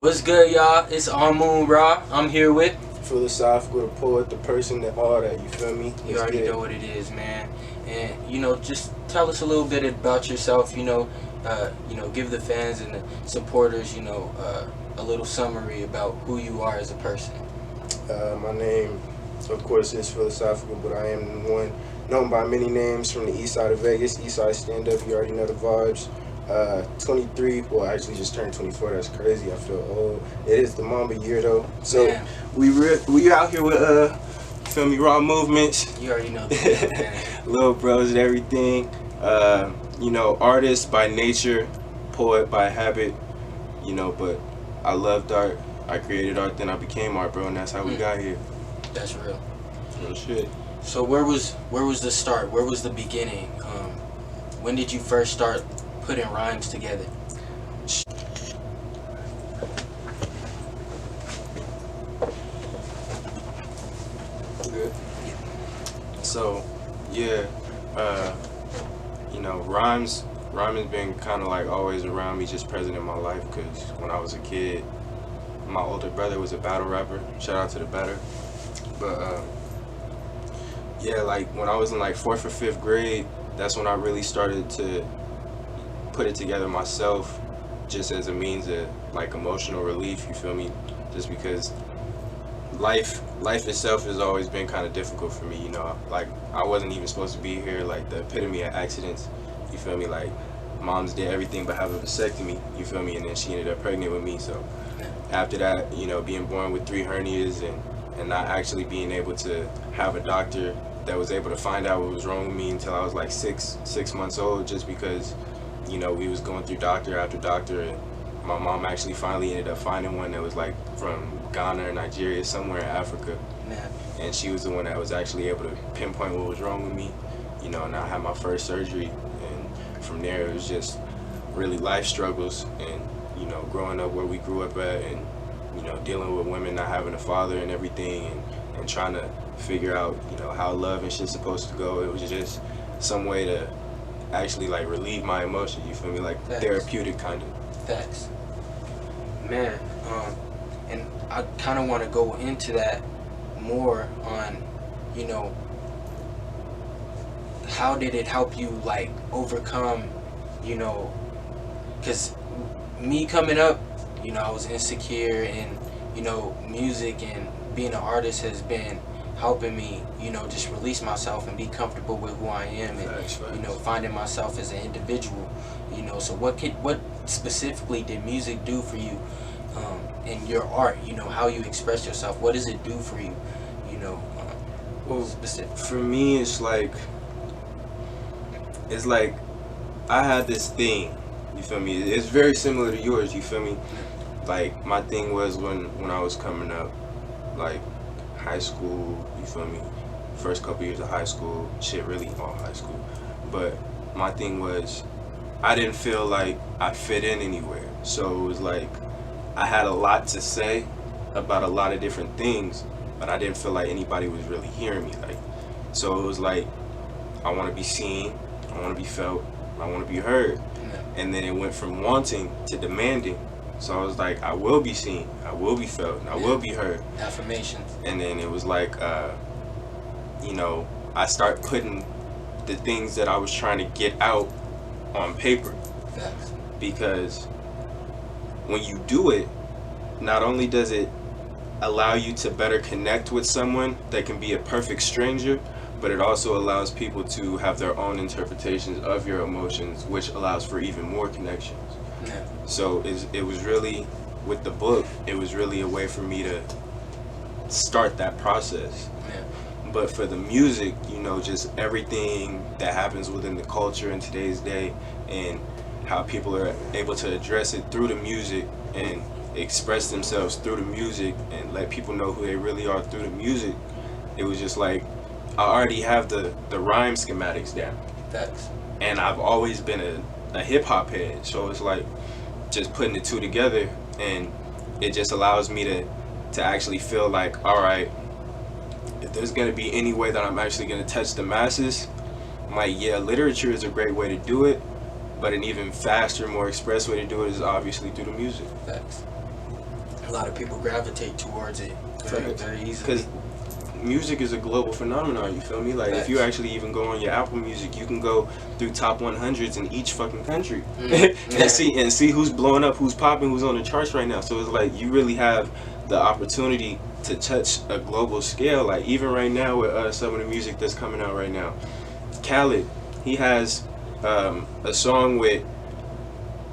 What's good, y'all? It's Amun Raw. I'm here with. Philosophical, the poet, the person, that all that. You feel me? You already know what it is, man. And just tell us a little bit about yourself. Give the fans and the supporters, a little summary about who you are as a person. My name, of course, is Philosophical, but I am one known by many names from the east side of Vegas, east side stand up. You already know the vibes. 23. Well, I actually just turned 24. That's crazy. I feel old. It is the Mamba year though. So Man, we out here with feel me, raw movements, you already know the deal, man. little bros and everything. Artist by nature, poet by habit. But I loved art. I created art, then I became art, bro, and that's how we got here. That's real. Real shit. So where was the start? Where was the beginning? When did you first start putting rhymes together? Good. So, yeah, rhymes has been kind of like always around me, just present in my life. Because when I was a kid, my older brother was a battle rapper. Shout out to the better. But yeah, like when I was in like fourth or fifth grade, that's when I really started to put it together myself, just as a means of like emotional relief. You feel me? Just because life itself has always been kind of difficult for me. Like I wasn't even supposed to be here. Like the epitome of accidents. You feel me? Like mom's did everything but have a vasectomy. You feel me? And then she ended up pregnant with me. So after that, being born with 3 hernias and not actually being able to have a doctor that was able to find out what was wrong with me until I was like six months old, just because we was going through doctor after doctor, and my mom actually finally ended up finding one that was like from Ghana or Nigeria, somewhere in Africa. Man. And she was the one that was actually able to pinpoint what was wrong with me, and I had my first surgery, and from there it was just really life struggles, and growing up where we grew up at, and dealing with women not having a father and everything, and trying to figure out how love and shit's supposed to go. It was just some way to actually like relieve my emotions. You feel me? Like Facts. therapeutic kind of. Facts. Man, and I kind of want to go into that more on, how did it help you like overcome, because me coming up, I was insecure, and music and being an artist has been helping me, just release myself and be comfortable with who I am, and Facts. finding myself as an individual. So what specifically did music do for you, in your art? How you express yourself. What does it do for you? Well, Specific. for me, it's like I had this thing. You feel me? It's very similar to yours. You feel me? Like my thing was when I was coming up, like high school. You feel me? First couple years of high school, shit, really all high school. But my thing was, I didn't feel like I fit in anywhere. So it was like I had a lot to say about a lot of different things, but I didn't feel like anybody was really hearing me. Like, so it was like I want to be seen, I want to be felt, I want to be heard. And then it went from wanting to demanding. So I was like, I will be seen, I will be felt, and I will be heard. Affirmations. And then it was like, I start putting the things that I was trying to get out on paper. Facts. Because when you do it, not only does it allow you to better connect with someone that can be a perfect stranger, but it also allows people to have their own interpretations of your emotions, which allows for even more connections. Yeah. So it was really, with the book, it was really a way for me to start that process. Yeah. But for the music, just everything that happens within the culture in today's day, and how people are able to address it through the music and express themselves through the music and let people know who they really are through the music, it was just like I already have the rhyme schematics down. Facts. And I've always been a hip hop head, so it's like just putting the two together, and it just allows me to actually feel like, all right, if there's gonna be any way that I'm actually gonna touch the masses, like, yeah, literature is a great way to do it, but an even faster, more express way to do it is obviously through the music. Facts. a lot of people gravitate towards it very, very easily. Because music is a global phenomenon, you feel me? Like, if you actually even go on your Apple Music, you can go through top 100s in each fucking country and see who's blowing up, who's popping, who's on the charts right now. So it's like you really have the opportunity to touch a global scale. Like, even right now with some of the music that's coming out right now, Khaled, he has a song with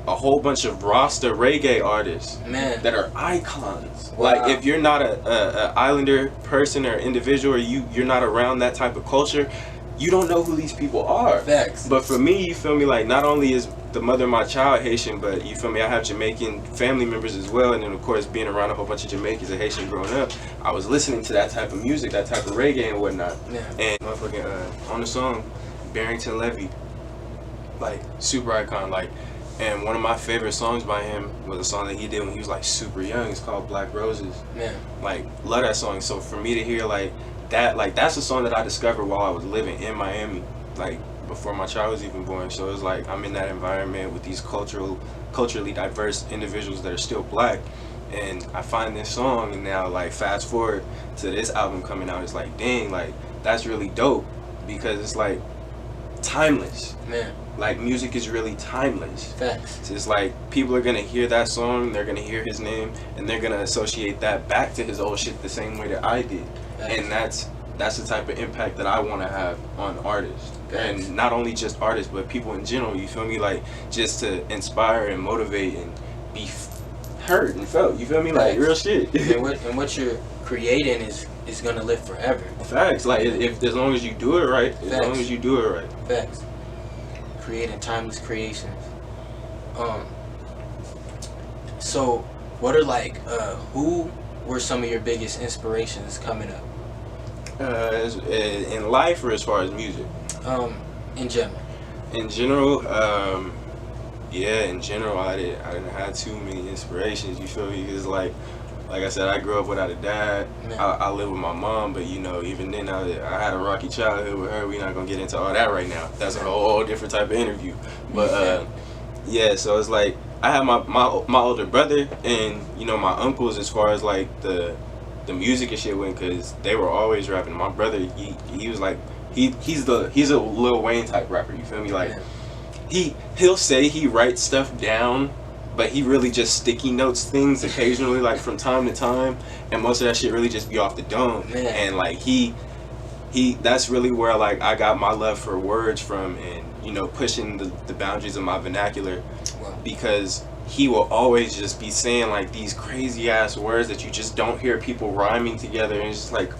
a whole bunch of Rasta reggae artists that are icons. Wow. Like, if you're not a islander person or individual, or you're not around that type of culture, you don't know who these people are. Facts. But for me, you feel me, like, not only is the mother of my child Haitian, but you feel me, I have Jamaican family members as well. And then of course, being around a whole bunch of Jamaicans and Haitian growing up, I was listening to that type of music, that type of reggae and whatnot. And motherfucking on the song Barrington Levy, like, super icon. Like, and one of my favorite songs by him was a song that he did when he was like super young. It's called Black Roses. Like, love that song. So for me to hear like that, like, that's a song that I discovered while I was living in Miami, like before my child was even born. So it's like I'm in that environment with these culturally diverse individuals that are still black, and I find this song, and now like fast forward to this album coming out, it's like, dang, like, that's really dope, because it's like timeless. Like, music is really timeless. Facts. So it's like people are gonna hear that song, they're gonna hear his name, and they're gonna associate that back to his old shit the same way that I did. Facts. And that's the type of impact that I want to have on artists. Facts. And not only just artists, but people in general, you feel me? Like, just to inspire and motivate and be heard and felt, you feel me? Like, real shit. and what you're creating is gonna live forever. Facts. Like, if as long as you do it right, Facts. as long as you do it right. Facts. Creating timeless creations. So what are like who were some of your biggest inspirations coming up? In life, or as far as music? In general. In general, yeah, in general, I didn't have too many inspirations, you feel me? Because like I said, I grew up without a dad. I live with my mom, but you know, even then, I had a rocky childhood with her. We're not gonna get into all that right now. That's a whole different type of interview. But yeah, so it's like I have my older brother and, you know, my uncles, as far as like the music and shit went, because they were always rapping. My brother, he was like, he's a Lil Wayne type rapper. You feel me? Like, he'll say he writes stuff down, but he really just sticky notes things occasionally, like from time to time, and most of that shit really just be off the dome. And like he that's really where like I got my love for words from, and, you know, pushing the boundaries of my vernacular. Because he will always just be saying like these crazy ass words that you just don't hear people rhyming together, and it's just like,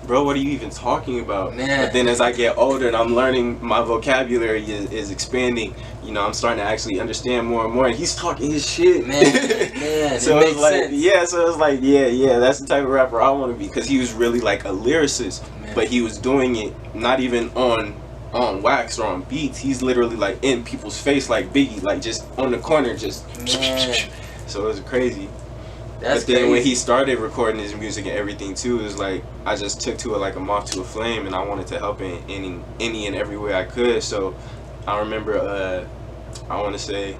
bro, what are you even talking about? But then as I get older and I'm learning, my vocabulary is expanding, you know, I'm starting to actually understand more and more, and he's talking his shit. So it's like, sense. Yeah, so it's like, yeah, that's the type of rapper I want to be, because he was really like a lyricist, but he was doing it not even on wax or on beats. He's literally like in people's face, like Biggie, like just on the corner, just so it was crazy. But then when he started recording his music and everything too, it was like I just took to it like a moth to a flame, and I wanted to help in any and every way I could. So I remember I want to say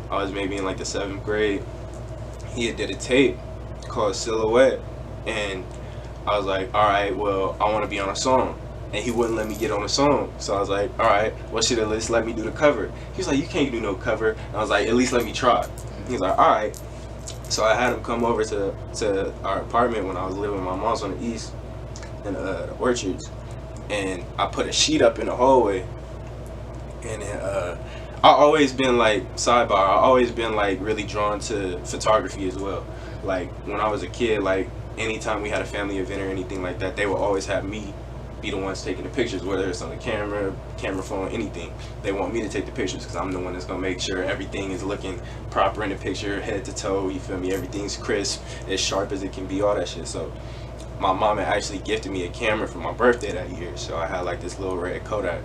I was maybe in like the 7th grade. He had did a tape called Silhouette, and I was like, all right, well, I want to be on a song. And he wouldn't let me get on a song. So I was like, all right, well, shit, at least let me do the cover. He was like, you can't do no cover. And I was like, at least let me try. He was like, all right. So I had him come over to our apartment when I was living with my mom's on the east in the Orchards. And I put a sheet up in the hallway. And then I always been like, sidebar, I always been like really drawn to photography as well. Like when I was a kid, like anytime we had a family event or anything like that, they would always have me be the ones taking the pictures, whether it's on the camera phone, anything. They want me to take the pictures because I'm the one that's gonna make sure everything is looking proper in the picture, head to toe, you feel me? Everything's crisp, as sharp as it can be, all that shit. So my mom had actually gifted me a camera for my birthday that year, so I had like this little red Kodak,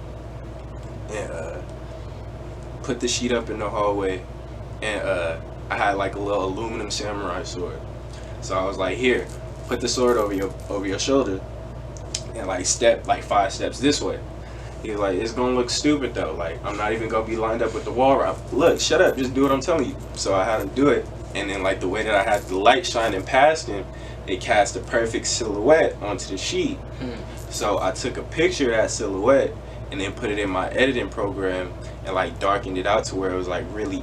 and put the sheet up in the hallway, and I had like a little aluminum samurai sword. So I was like, here, put the sword over your shoulder, and like step like 5 steps this way. He was like, it's gonna look stupid though, like I'm not even gonna be lined up with the wall right. Look, shut up, just do what I'm telling you. So I had him do it, and then like the way that I had the light shining past him, it cast a perfect silhouette onto the sheet. So I took a picture of that silhouette and then put it in my editing program and like darkened it out to where it was like really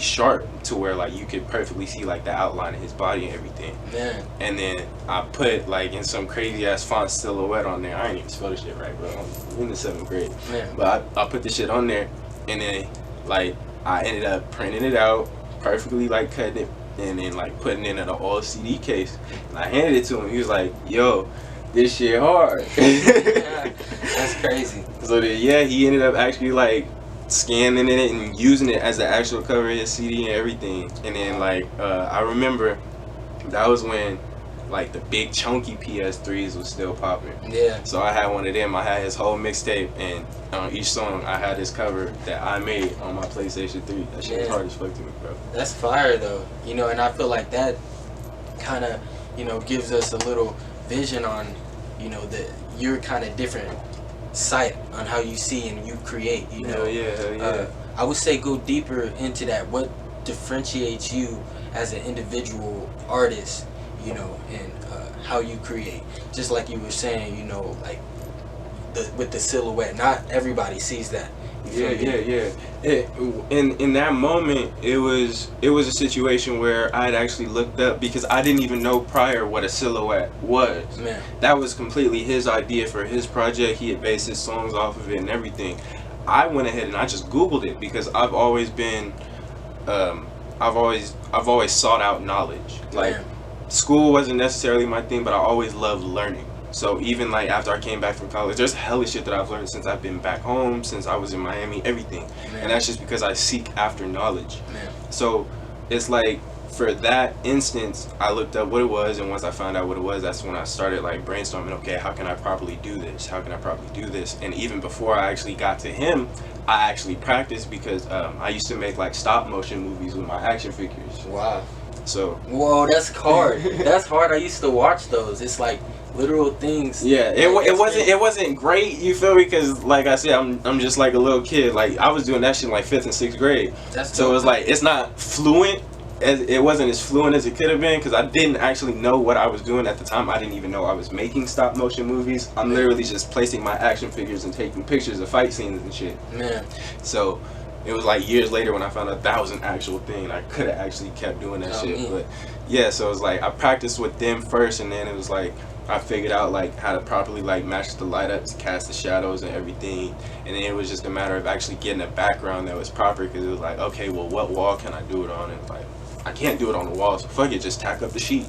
sharp, to where like you could perfectly see like the outline of his body and everything. Man. And then I put like in some crazy ass font silhouette on there. I ain't even spell this shit right, bro. I'm in the 7th grade. Man. But I put this shit on there, and then like I ended up printing it out, perfectly like cutting it, and then like putting it in an old CD case. And I handed it to him. He was like, "Yo, this shit hard." Yeah, that's crazy. So then, yeah, he ended up actually like scanning it and using it as the actual cover of his CD and everything. And then like I remember that was when like the big chunky PS3s was still popping. Yeah. So I had one of them. I had his whole mixtape, and on each song I had this cover that I made on my PlayStation 3. That shit was hard as fuck to me, bro. That's fire though, you know, and I feel like that kind of, you know, gives us a little vision on, you know, that you're kind of different sight on how you see and you create, you know. Hell yeah. I would say go deeper into that. What differentiates you as an individual artist, you know, and how you create? Just like you were saying, you know, like with the silhouette, not everybody sees that. Yeah. In that moment, it was a situation where I had actually looked up, because I didn't even know prior what a silhouette was. Man. That was completely his idea for his project. He had based his songs off of it and everything. I went ahead and I just Googled it, because I've always been, I've always sought out knowledge. Like, school wasn't necessarily my thing, but I always loved learning. So even like after I came back from college, there's hella shit that I've learned since I've been back home, since I was in Miami, everything. Man. And that's just because I seek after knowledge. Man. So it's like, for that instance, I looked up what it was, and once I found out what it was, that's when I started like brainstorming, okay, how can I properly do this? How can I properly do this? And even before I actually got to him, I actually practiced, because I used to make like stop motion movies with my action figures. Wow. So. Whoa, that's hard. That's hard. I used to watch those. It's like literal things. Yeah, it wasn't great, you feel me? Because like I said, I'm just like a little kid. Like I was doing that shit in like 5th and 6th grade. So it was like, it's not fluent. It wasn't as fluent as it could have been, because I didn't actually know what I was doing at the time. I didn't even know I was making stop motion movies. I'm literally just placing my action figures and taking pictures of fight scenes and shit. Man. So it was like years later when I found out that was an actual thing. I could have actually kept doing that shit. But yeah, so it was like I practiced with them first, and then it was like I figured out like how to properly like match the light ups, cast the shadows and everything. And then it was just a matter of actually getting a background that was proper, because it was like, okay, well, what wall can I do it on? And like, I can't do it on the wall, so fuck it, just tack up the sheet.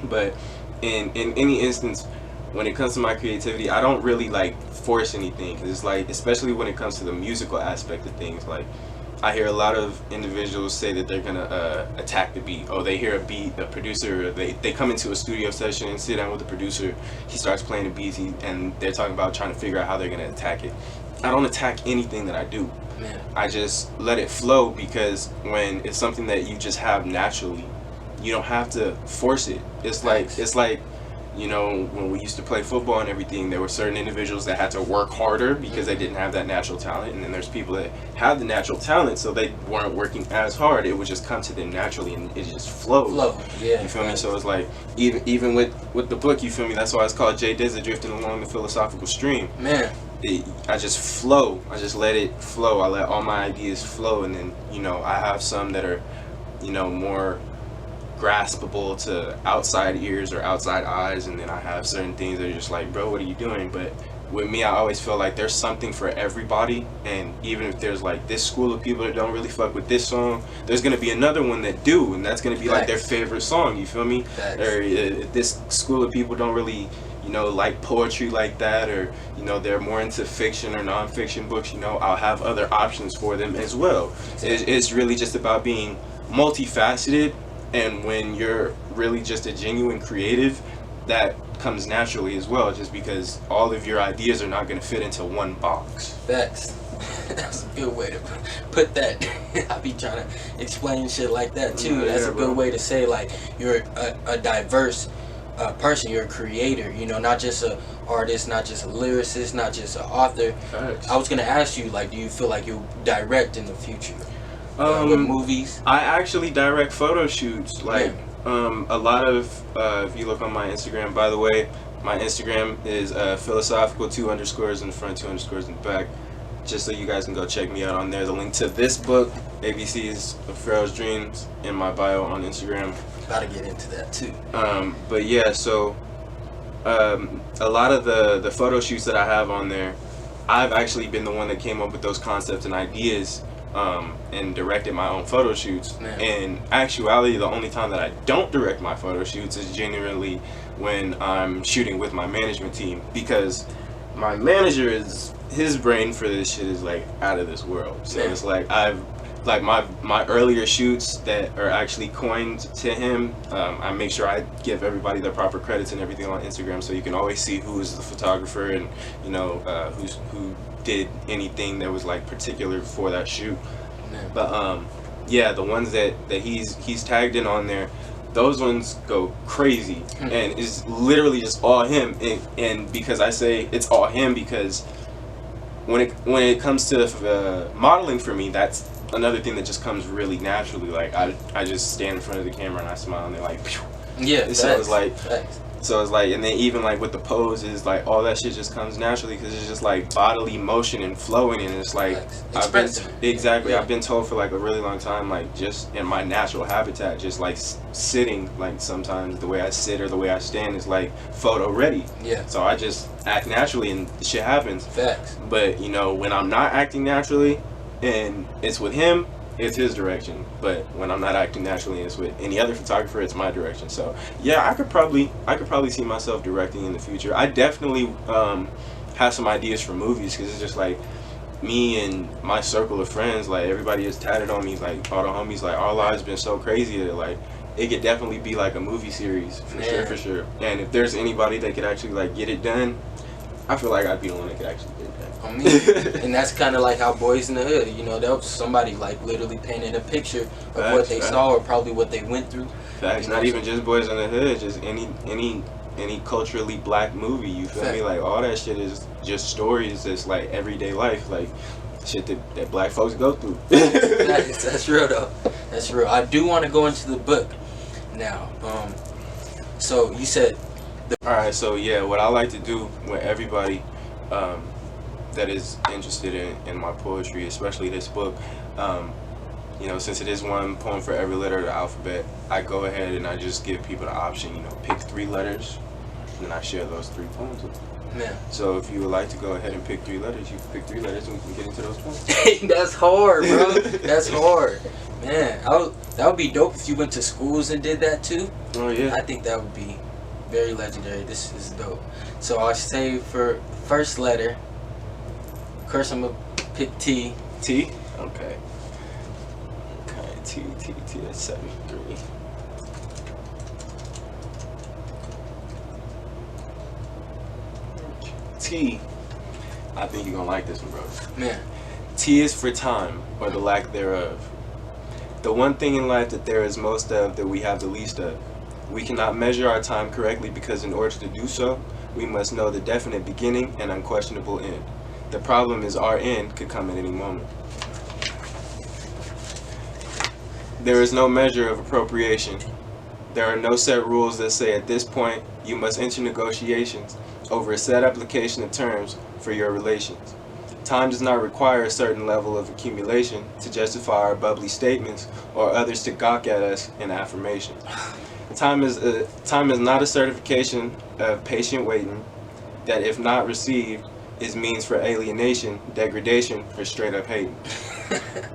But in any instance, when it comes to my creativity, I don't really like force anything, because it's like, especially when it comes to the musical aspect of things, like I hear a lot of individuals say that they're gonna attack the beat. Oh, they hear a beat, the producer, they come into a studio session and sit down with the producer, he starts playing the beats, and they're talking about trying to figure out how they're gonna attack it. I don't attack anything that I do. Man. I just let it flow, because when it's something that you just have naturally, you don't have to force it. It's like, you know, when we used to play football and everything, there were certain individuals that had to work harder because they didn't have that natural talent, and then there's people that have the natural talent, so they weren't working as hard. It would just come to them naturally, and it just flowed. Yeah. You feel me? So it's like, even with the book, you feel me? That's why it's called J Dizza Drifting Along the Philosophical Stream. Man. I just flow. I just let it flow. I let all my ideas flow, and then, you know, I have some that are, you know, more graspable to outside ears or outside eyes, and then I have certain things that are just like, bro, what are you doing? But with me, I always feel like there's something for everybody, and even if there's like this school of people that don't really fuck with this song, there's gonna be another one that do, and that's gonna be like their favorite song, you feel me? Or if this school of people don't really, you know, like poetry like that, or, you know, they're more into fiction or non-fiction books, you know, I'll have other options for them as well. It's really just about being multifaceted, and when you're really just a genuine creative, that comes naturally as well, just because all of your ideas are not going to fit into one box. Facts. That's a good way to put that. I be trying to explain shit like that too. That's a good way to say, like, you're a diverse person. You're a creator, you know, not just a artist, not just a lyricist, not just an author. Facts. I was gonna ask you, like, do you feel like you'll direct in the future? with movies? I actually direct photo shoots. Like, a lot of, if you look on my Instagram, by the way, my Instagram is Philisophical, 2 underscores in the front, 2 underscores in the back. Just so you guys can go check me out on there. The link to this book, ABC's of Pharaoh's Dreams, in my bio on Instagram. Gotta get into that too. But yeah, so a lot of the photo shoots that I have on there, I've actually been the one that came up with those concepts and ideas, and directed my own photo shoots. In actuality, the only time that I don't direct my photo shoots is genuinely when I'm shooting with my management team, because my manager is, his brain for this shit is like out of this world. So it's like my earlier shoots that are actually coined to him, I make sure I give everybody their proper credits and everything on Instagram, so you can always see who is the photographer and, you know, who did anything that was like particular for that shoot. But yeah, the ones that he's tagged in on there, those ones go crazy, and it's literally just all him. And because I say it's all him, because when it comes to modeling for me, that's another thing that just comes really naturally. Like I just stand in front of the camera and I smile and they're like, phew. Yeah. So it's like, and then even like with the poses, like all that shit just comes naturally, because it's just like bodily motion and flowing, and it's like I've been told for like a really long time, like just in my natural habitat, just like sitting, like sometimes the way I sit or the way I stand is like photo ready. Yeah. So I just act naturally and shit happens. Facts. But you know, when I'm not acting naturally and it's with him, it's his direction. But when I'm not acting naturally and it's with any other photographer, it's my direction. So yeah, I could probably see myself directing in the future. I definitely have some ideas for movies, because it's just like me and my circle of friends, like everybody is tatted on me, like all the homies, like our lives been so crazy that like it could definitely be like a movie series for sure. And if there's anybody that could actually like get it done, I feel like I'd be the one that could actually get it done. I mean, and that's kind of like how Boys in the Hood, you know, that was somebody like literally painted a picture of what they saw, or probably what they went through. Facts. Not even just Boys in the Hood, just any culturally black movie, you feel me? Like all that shit is just stories that's like everyday life, like shit that black folks go through. That's real though. That's real. I do want to go into the book now. So you said alright, so yeah, what I like to do with everybody that is interested in my poetry, especially this book, you know, since it is one poem for every letter of the alphabet, I go ahead and I just give people the option, you know, pick 3 letters, and then I share those 3 poems with them. Yeah. So if you would like to go ahead and pick 3 letters, you can pick 3 letters and we can get into those poems. That's hard, bro. That's hard. Man, that would be dope if you went to schools and did that too. Oh yeah. I think that would be very legendary. This is dope. So I'll say for first letter, of course I'm gonna pick T. T? Okay. Okay, T, that's 73. T. I think you're gonna like this one, bro. Man. T is for time, or the lack thereof. The one thing in life that there is most of that we have the least of. We cannot measure our time correctly, because in order to do so, we must know the definite beginning and unquestionable end. The problem is our end could come at any moment. There is no measure of appropriation. There are no set rules that say at this point you must enter negotiations over a set application of terms for your relations. Time does not require a certain level of accumulation to justify our bubbly statements or others to gawk at us in affirmation. Time is not a certification of patient waiting that, if not received, is means for alienation, degradation, or straight up hating.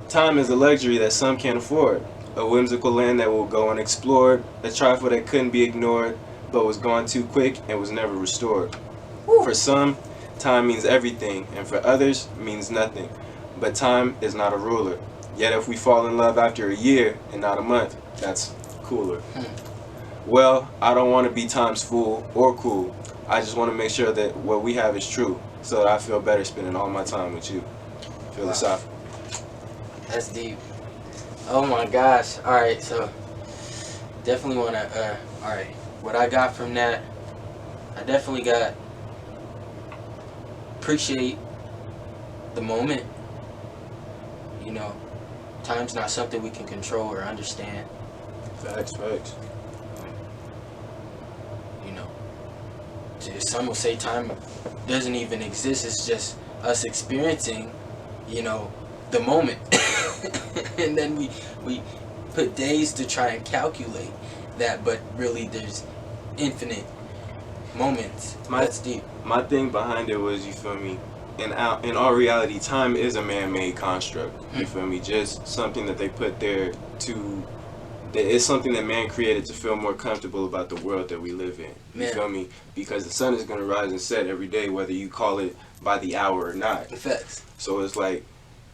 Time is a luxury that some can't afford, a whimsical land that will go unexplored, a trifle that couldn't be ignored, but was gone too quick and was never restored. For some, time means everything, and for others, means nothing. But time is not a ruler. Yet if we fall in love after a year and not a month, that's cooler. Well, I don't want to be time's fool or cool. I just want to make sure that what we have is true, so that I feel better spending all my time with you. Philosophical. That's deep. Oh my gosh. Alright, so definitely want to, alright, what I got from that, I definitely got appreciate the moment, you know, Time's not something we can control or understand. Facts. You know, some will say time doesn't even exist. It's just us experiencing, you know, the moment. And then we put days to try and calculate that, but really there's infinite moments. That's deep. My thing behind it was, you feel me, in all reality, time is a man-made construct. You feel me? Just something that they put there it's something that man created to feel more comfortable about the world that we live in. You feel me? Because the sun is going to rise and set every day, whether you call it by the hour or not. Facts. So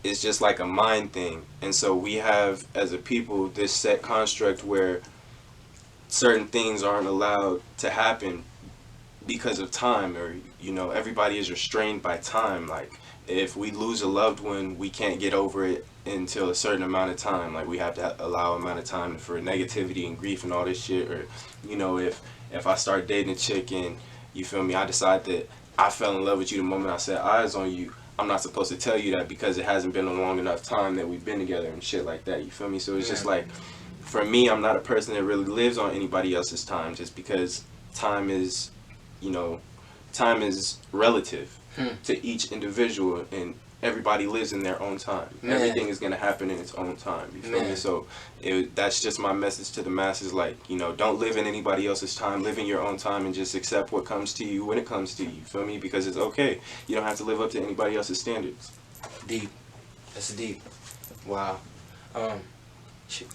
it's just like a mind thing. And so we have, as a people, this set construct where certain things aren't allowed to happen because of time, or, you know, everybody is restrained by time. Like, if we lose a loved one, we can't get over it until a certain amount of time. Like, we have to allow amount of time for negativity and grief and all this shit. Or, you know, if I start dating a chick and, you feel me, I decide that I fell in love with you the moment I set eyes on you, I'm not supposed to tell you that because it hasn't been a long enough time that we've been together and shit like that. You feel me? So it's just like, for me, I'm not a person that really lives on anybody else's time, just because time is, you know, time is relative to each individual, and everybody lives in their own time. Everything is going to happen in its own time. You feel me? So that's just my message to the masses. Like, you know, don't live in anybody else's time. Live in your own time and just accept what comes to you when it comes to you. You feel me? Because it's okay. You don't have to live up to anybody else's standards. Deep. That's deep. Wow.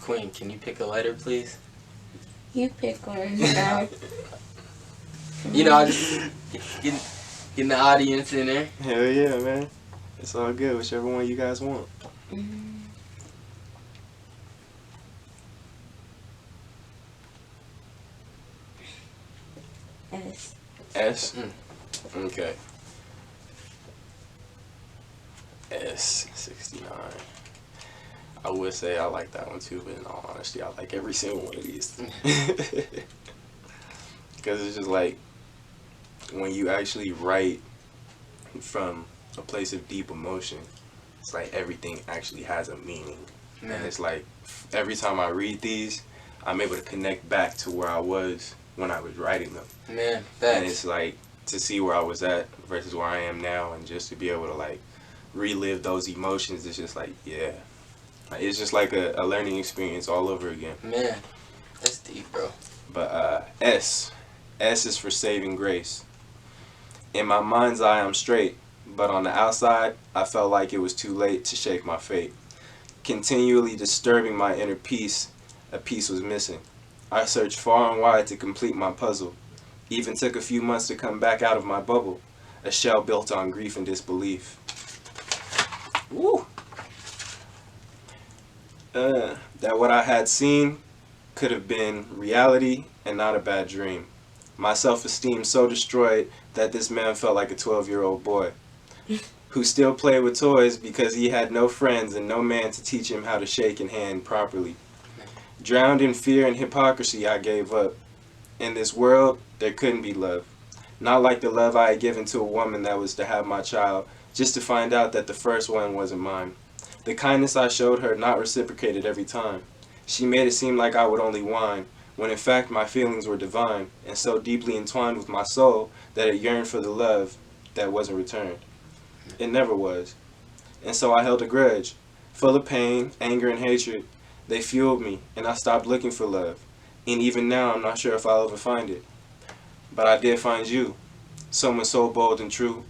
Queen, can you pick a letter, please? You pick one. So. You know, I just getting the audience in there. Hell yeah, man. It's all good. Whichever one you guys want. S. S? Okay. S69. I would say I like that one too, but in all honesty, I like every single one of these. Because it's just like, when you actually write from a place of deep emotion, it's like everything actually has a meaning. And it's like, every time I read these, I'm able to connect back to where I was when I was writing them. Man, and it's like, to see where I was at versus where I am now, and just to be able to like relive those emotions, it's just like, yeah, it's just like a learning experience all over again. Man, that's deep, bro. But S is for saving grace. In my mind's eye, I'm straight, but on the outside, I felt like it was too late to shake my fate. Continually disturbing my inner peace, a piece was missing. I searched far and wide to complete my puzzle. Even took a few months to come back out of my bubble, a shell built on grief and disbelief. Woo! That what I had seen could have been reality and not a bad dream. My self-esteem so destroyed that this man felt like a 12-year-old boy who still played with toys because he had no friends and no man to teach him how to shake and hand properly. Drowned in fear and hypocrisy, I gave up. In this world, there couldn't be love. Not like the love I had given to a woman that was to have my child, just to find out that the first one wasn't mine. The kindness I showed her not reciprocated every time. She made it seem like I would only whine, when in fact my feelings were divine, and so deeply entwined with my soul that it yearned for the love that wasn't returned. It never was. And so I held a grudge, full of pain, anger, and hatred. They fueled me, and I stopped looking for love. And even now, I'm not sure if I'll ever find it. But I did find you, someone so bold and true,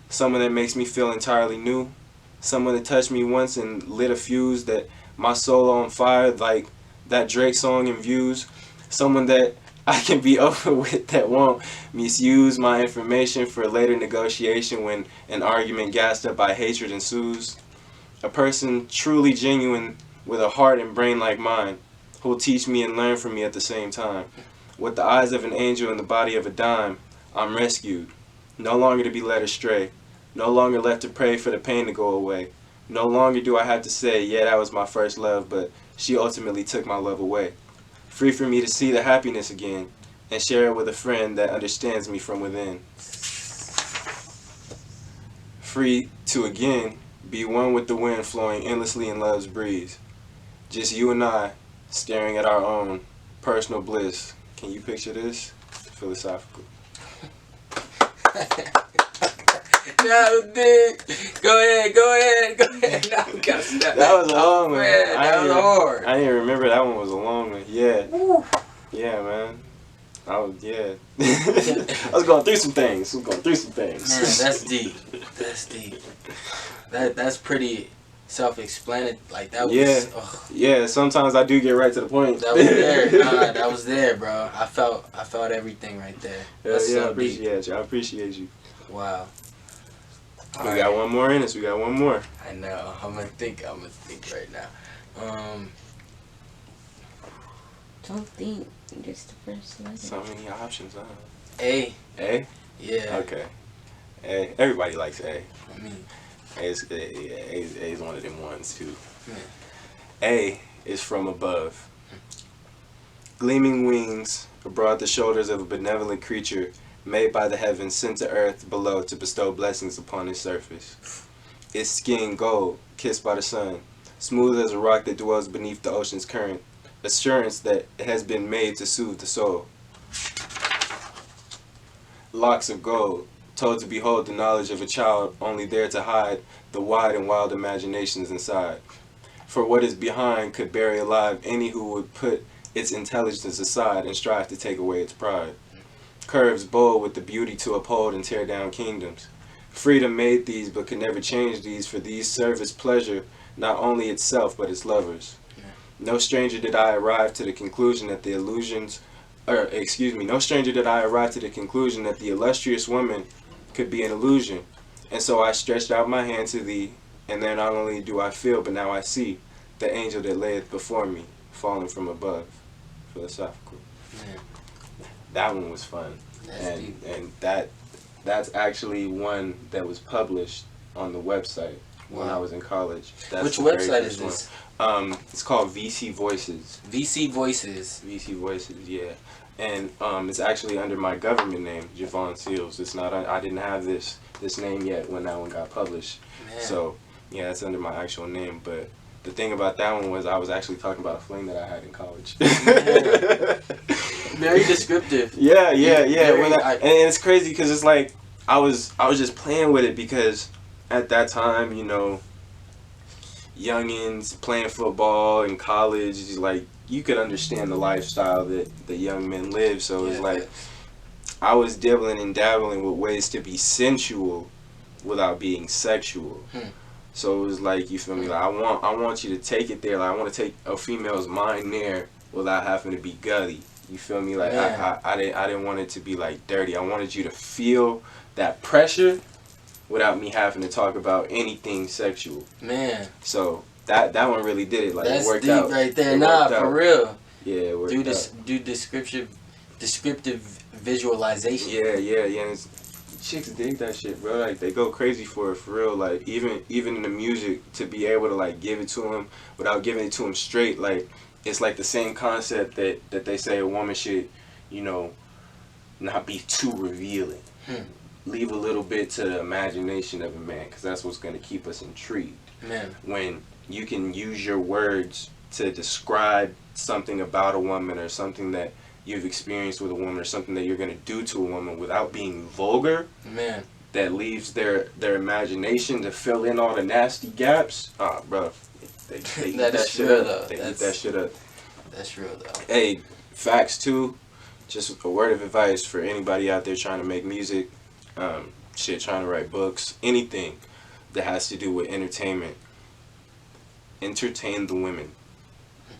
someone that makes me feel entirely new, someone that touched me once and lit a fuse that my soul on fire like that Drake song in Views, someone that I can be open with that won't misuse my information for later negotiation when an argument gassed up by hatred ensues. A person truly genuine with a heart and brain like mine, who will teach me and learn from me at the same time. With the eyes of an angel and the body of a dime, I'm rescued, no longer to be led astray, no longer left to pray for the pain to go away. No longer do I have to say, yeah, that was my first love, but she ultimately took my love away. Free for me to see the happiness again and share it with a friend that understands me from within. Free to again be one with the wind flowing endlessly in love's breeze. just you and I staring at our own personal bliss. Can you picture this? Philosophical. No, dude. Go ahead. No, we gotta stop. That was a long one. Man, that was hard. I didn't remember that one was a long one. Yeah. Yeah, man. I was going through some things. Man, that's deep. That's pretty self-explanatory. Like that was. Yeah. Ugh. Yeah. Sometimes I do get right to the point. That was there. Nah, that was there, bro. I felt everything right there. That's Yeah, so I appreciate deep. you. I appreciate you. Wow. We got one more in us. We got one more. I know. I'm gonna think right now. Don't think. Just the first letter. So many options, huh? A. A? Yeah. Okay. A. Everybody likes A. I mean, A is one of them ones too. Yeah. A is from above. Gleaming wings abroad the shoulders of a benevolent creature made by the heavens, sent to earth below to bestow blessings upon its surface. Its skin gold, kissed by the sun, smooth as a rock that dwells beneath the ocean's current. Assurance that it has been made to soothe the soul. Locks of gold, told to behold the knowledge of a child, only there to hide the wide and wild imaginations inside. For what is behind could bury alive any who would put its intelligence aside and strive to take away its pride. Curves bold with the beauty to uphold and tear down kingdoms. Freedom made these but could never change these, for these serve its pleasure, not only itself but its lovers. No stranger did I arrive to the conclusion that the illustrious woman could be an illusion. And so I stretched out my hand to thee, and there not only do I feel, but now I see the angel that layeth before me, falling from above. Philosophical. man, That one was fun. that's deep. And that's actually one that was published on the website when I was in college. That's Which the very website first is this? one. It's called VC Voices. VC Voices. VC Voices, yeah. And it's actually under my government name, Javon Seals. It's not. I didn't have this name yet when that one got published. Man. So yeah, it's under my actual name. But the thing about that one was I was actually talking about a fling that I had in college. Very descriptive. Yeah. Very, And it's crazy because it's like I was just playing with it because at that time, you know, youngins playing football in college, is like you could understand the lifestyle that the young men live. So it's like I was dibbling and dabbling with ways to be sensual without being sexual. So it was like, you feel me? Like I want you to take it there. Like I want to take a female's mind there without having to be gully. You feel me? Like I didn't want it to be like dirty. I wanted you to feel that pressure without me having to talk about anything sexual. Man. So that one really did it. Like That's it worked deep out. right there. It Nah, worked for out. real. Yeah, it worked out. Do descriptive visualization. Yeah. And chicks dig that shit, bro. Like they go crazy for it, for real. Like even in the music, to be able to like give it to them without giving it to them straight, like it's like the same concept that they say a woman should, you know, not be too revealing. Leave a little bit to the imagination of a man, because that's what's going to keep us intrigued. Man. When you can use your words to describe something about a woman or something that you've experienced with a woman or something that you're going to do to a woman without being vulgar, Man. that leaves their imagination to fill in all the nasty gaps. Ah, bro, they eat that shit real, up. though. They eat that shit up. That's real though. Hey, facts too. Just a word of advice for anybody out there trying to make music, trying to write books, anything that has to do with entertainment. Entertain the women,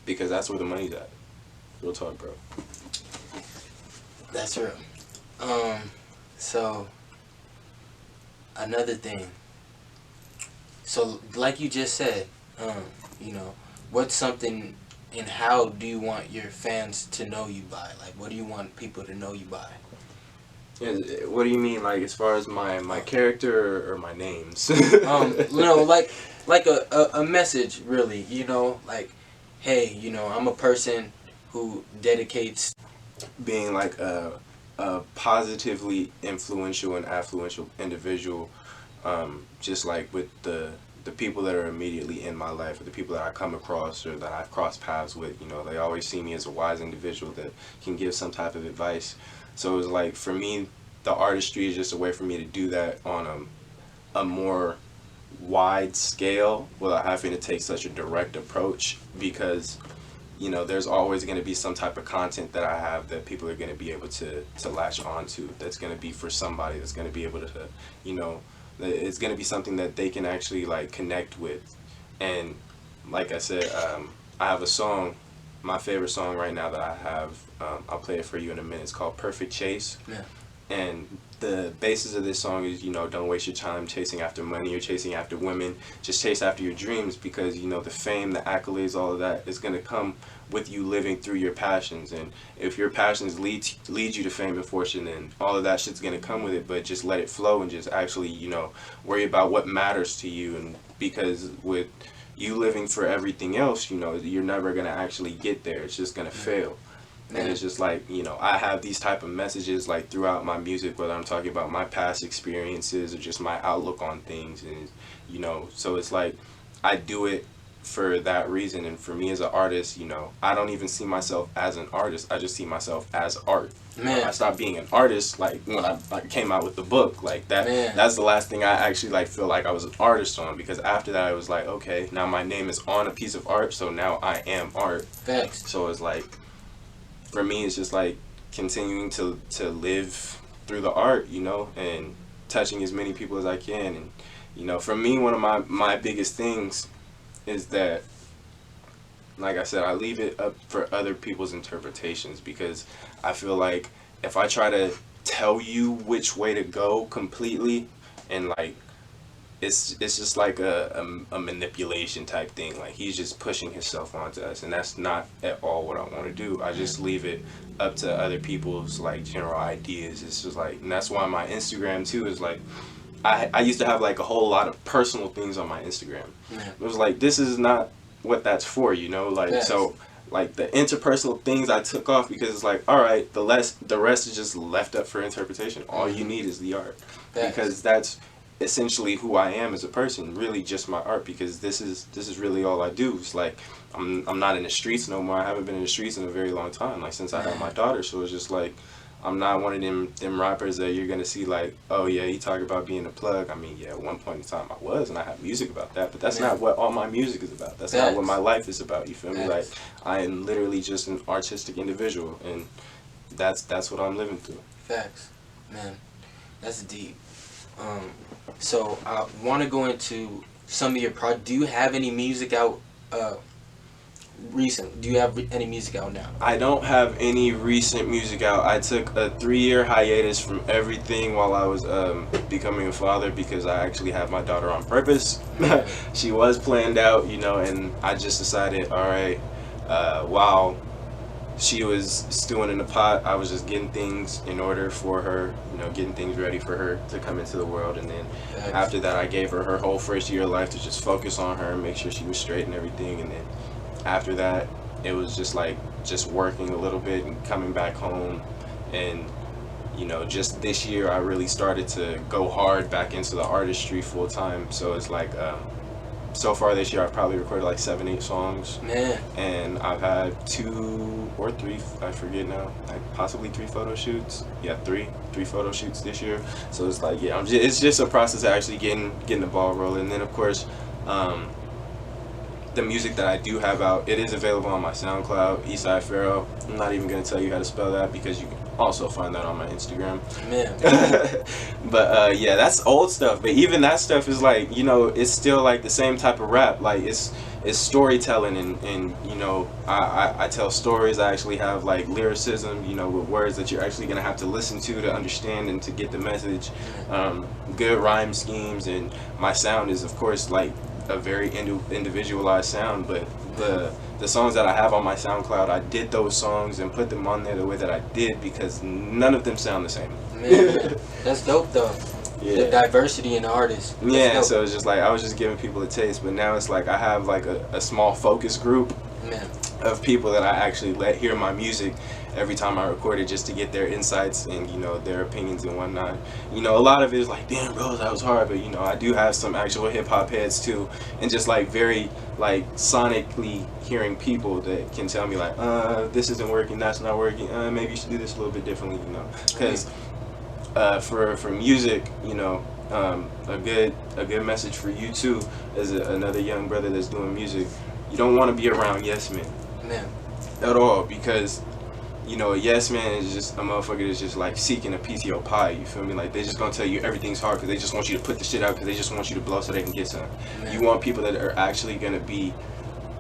because that's where the money's at. Real talk, bro. That's real. So another thing. So like you just said, you know, what's something and how do you want your fans to know you by? Like, what do you want people to know you by? What do you mean, like as far as my character or my names? You know, like a message, really. You know, like, hey, you know, I'm a person who dedicates being like a positively influential and affluential individual, just like with the the people that are immediately in my life, or the people that I come across or that I've crossed paths with, they always see me as a wise individual that can give some type of advice. So it was like, for me, the artistry is just a way for me to do that on a more wide scale without having to take such a direct approach, because there's always going to be some type of content that I have that people are going to be able to latch onto, that's going to be for somebody, that's going to be able to, it's going to be something that they can actually like connect with. And like I said, I have a song, my favorite song right now that I have, I'll play it for you in a minute. It's called Perfect Chase. Yeah. And the basis of this song is, don't waste your time chasing after money or chasing after women. Just chase after your dreams, because, the fame, the accolades, all of that is going to come with you living through your passions. And if your passions lead you to fame and fortune, then all of that shit's going to come with it. But just let it flow and just actually, worry about what matters to you. And because with you living for everything else, you're never going to actually get there. It's just going to fail. And it's just like, I have these type of messages like throughout my music, whether I'm talking about my past experiences or just my outlook on things. And, so it's like, I do it for that reason. And for me as an artist, I don't even see myself as an artist. I just see myself as art. Man. I stopped being an artist like when I came out with the book like that. Man. That's the last thing I actually like feel like I was an artist on, because after that I was like, okay, now my name is on a piece of art, so now I am art. Facts. So it's like, for me, it's just like continuing to live through the art, and touching as many people as I can. And, for me, one of my biggest things is that, like I said, I leave it up for other people's interpretations, because I feel like if I try to tell you which way to go completely, and like, it's just like a manipulation type thing. Like, he's just pushing himself onto us, and that's not at all what I want to do. I just leave it up to other people's like general ideas. It's just like, and that's why my Instagram too is like, I used to have like a whole lot of personal things on my Instagram. Yeah. It was like, this is not what that's for, like, yes. So like the interpersonal things I took off, because it's like, all right, the rest is just left up for interpretation. All you need is the art. Yes. Because that's essentially who I am as a person, really just my art, because this is really all I do. It's like, I'm not in the streets no more. I haven't been in the streets in a very long time, like since I had my daughter. So it's just like, I'm not one of them rappers that you're gonna see like, oh yeah, he talk about being a plug. I mean, yeah, at one point in time I was, and I have music about that, but that's not what all my music is about. That's not what my life is about. You feel me? Like, I am literally just an artistic individual, and that's what I'm living through. Facts, man. That's deep. So I want to go into some of your do you have any music out recent? Do you have any music out now? I don't have any recent music out. I took a 3-year hiatus from everything while I was becoming a father, because I actually had my daughter on purpose. She was planned out, and I just decided, all right, while she was stewing in the pot, I was just getting things in order for her, getting things ready for her to come into the world. And then after that, I gave her whole first year of life to just focus on her and make sure she was straight and everything. And then after that, it was just like just working a little bit and coming back home. And just this year I really started to go hard back into the artistry full time. So it's like, so far this year I've probably recorded like 7-8 songs. Man. And I've had 2 or 3, I forget now, like possibly 3 photo shoots. Yeah, 3 photo shoots this year. So it's like, yeah, it's just a process of actually getting the ball rolling. And then of course, the music that I do have out, it is available on my SoundCloud, Eastside Pharoah. I'm not even going to tell you how to spell that, because you can also find that on my Instagram. Man. But yeah, that's old stuff. But even that stuff is like, it's still like the same type of rap. Like, it's storytelling, and I tell stories. I actually have like lyricism, with words that you're actually going to have to listen to understand and to get the message. Good rhyme schemes, and my sound is, of course, like a very individualized sound. But the songs that I have on my SoundCloud, I did those songs and put them on there the way that I did, because none of them sound the same. Man, that's dope though. Yeah. The diversity in the artists. Yeah, so it's just like, I was just giving people a taste, but now it's like I have like a small focus group Man. of people that I actually let hear my music, every time I recorded just to get their insights and, you know, their opinions and whatnot. You know, a lot of it is like, damn, bro, that was hard, but, you know, I do have some actual hip-hop heads too, and just like very like sonically hearing people that can tell me like, this isn't working, that's not working, maybe you should do this a little bit differently, you know, because for music, you know, a good message for you too, as another young brother that's doing music. You don't want to be around yes men, at all, because, you know, a yes man is just a motherfucker that's just like seeking a piece of your pie. You feel me? Like, they just gonna tell you everything's hard because they just want you to put the shit out because they just want you to blow so they can get some. You want people that are actually gonna be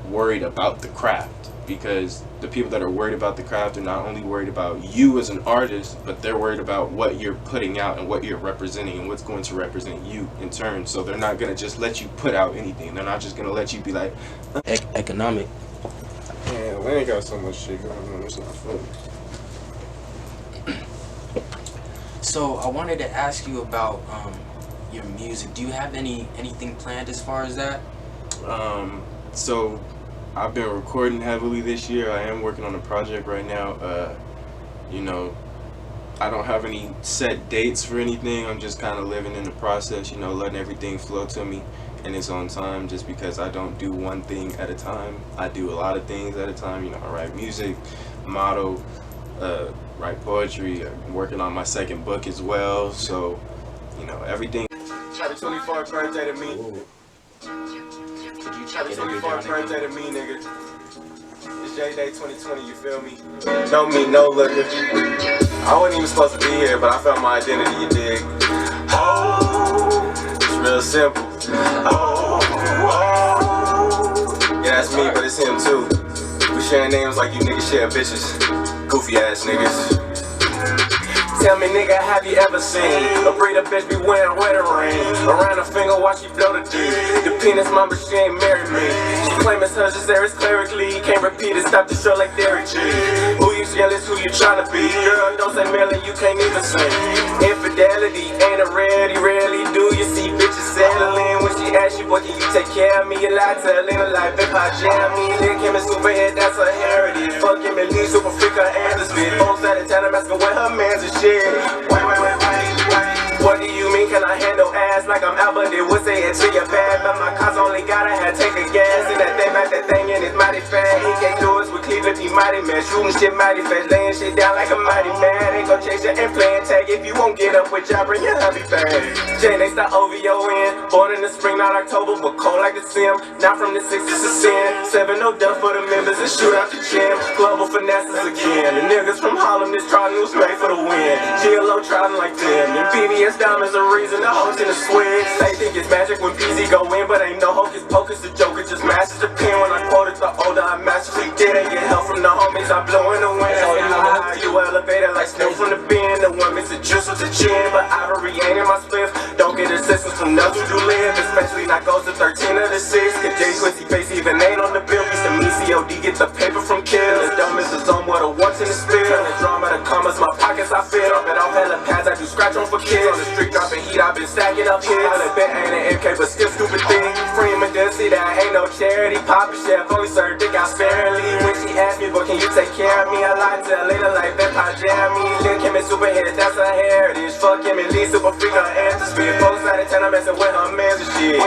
worried about the craft, because the people that are worried about the craft are not only worried about you as an artist, but they're worried about what you're putting out and what you're representing and what's going to represent you in turn. So they're not gonna just let you put out anything. They're not just gonna let you be like economic. man, we ain't got so much shit going on. It's not funny. So I wanted to ask you about your music. Do you have anything planned as far as that? So I've been recording heavily this year. I am working on a project right now. You know, I don't have any set dates for anything. I'm just kind of living in the process, you know, letting everything flow to me in its own time, just because I don't do one thing at a time. I do a lot of things at a time. You know, I write music, model, write poetry. I'm working on my second book as well. So, you know, everything. Happy 24th birthday to me. Happy 24th birthday to me, nigga. It's J-Day 2020, you feel me? No me, no looking. I wasn't even supposed to be here, but I found my identity, you dig? Oh, it's real simple. Oh, oh. Yeah, that's me, but it's him too. We sharing names like you niggas share bitches. Goofy ass niggas. Tell me, nigga, have you ever seen a breeder bitch be wearing wedding ring around her finger while she blow the D? The penis mama, she ain't married me. She claim it's hers, there is clerically. Can't repeat it, stop the show like Derek G. Who you jealous, who you tryna be? Girl, don't say Melly, you can't even sing. Infidelity ain't a rarity, rarely do you see bitches settling. When she asks you, boy, can you take care of me? You lie, telling her like, bitch, I jam me. Lick him and superhead, that's her heritage. Fuck him and leave, super freak her and the spit. Folks out of town, I'm asking where her man's and shit. Wait. What do you mean, can I handle ass like I'm Albert? It would say it to your bad, but my cars only gotta have take a gas. And that thing back, that thing in is mighty fat. He can't do us with Cleveland, he mighty man. Shooting shit mighty fast, laying shit down like a mighty man. Ain't gon' chase you and playing tag. If you won't get up with y'all, bring your hubby back. J-Day start OVO in. Born in the spring, not October, but cold like a sim. Not from the 6s, it's a sin. 7-0 dub for the members and shoot out the gym. Global finesses again. The niggas from Harlem, this trodden was made for the win. GLO trodden like them. And PBS diamonds a reason the host in the swing. They think it's magic when PZ go in, but ain't no hocus pocus. The Joker just masters the pen. When I quoted the older, I mastered it. Didn't get help from the homies, I blow in the wind. You elevated like snow from the bin. The one makes the juice with the chin, but ivory ain't in my spliff. Don't get assistance from nothing to live, especially not goes to 13 of the 6. Cause J Quincy face even ain't on the bill. Piece of me COD, get the paper from kill. The dumb is the zone where the ones in the spill. Turn the drama to commas, my pockets I fill. Drop it off hella pads, I do scratch on for kids. On the street dropping heat, I've been stacking up kids. I bet ain't an MK, but still stupid thing. Free Medici, that ain't no charity. Papa chef, only served dick out sparingly. When she asked me, boy, can you take care of me? I lied to her later like Vampire Jammy. Lick him and superhead, that's her heritage. Fuck him and leave super freak her answers. Be folks out of town, I'm messing with her mans and shit.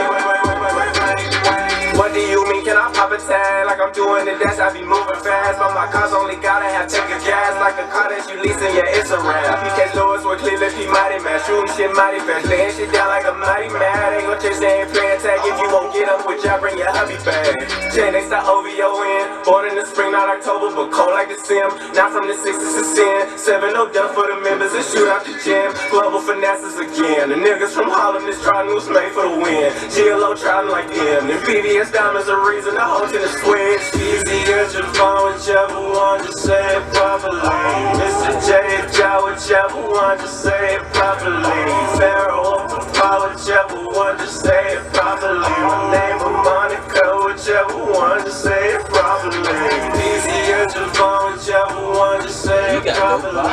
What do you mean, can I pop a tag? Like I'm doing the dash, I be moving fast. But my cars only gotta have take a gas. Like a car that you leasing, yeah, it's a rap. PK Lewis with Cleveland, P mighty man. Shooting shit mighty fast, laying shit down like a mighty man. Ain't gon' chase, they ain't playing tag. If you won't get up with y'all, bring your hubby back. J-Day start OVO in. Born in the spring, not October, but cold like a sim. Not from the 6s, it's a sin. 7-0 dub for the members and shoot out the gym. Global finesses again. The niggas from Harlem, this trodden was made for the win. GLO trodden like them. And PBS diamonds a reason the hoes in the switch. Easy as your phone, whichever one, just say it properly. Mr. J, whichever one, just say it properly. Pharoah, whichever one, just say it properly. My name is Monica, whichever one, just say it properly. Easy as your phone, whichever one, just say it properly.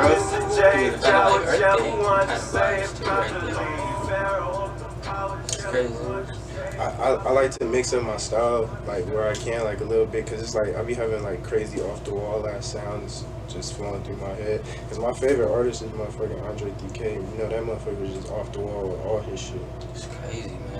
Mr. J, whichever one, just say it properly. It's crazy. I like to mix up my style, like where I can, like a little bit, cause it's like I be having like crazy off the wall ass sounds just flowing through my head. Cause my favorite artist is motherfucking Andre 3K. You know that motherfucker is just off the wall with all his shit. It's crazy, man.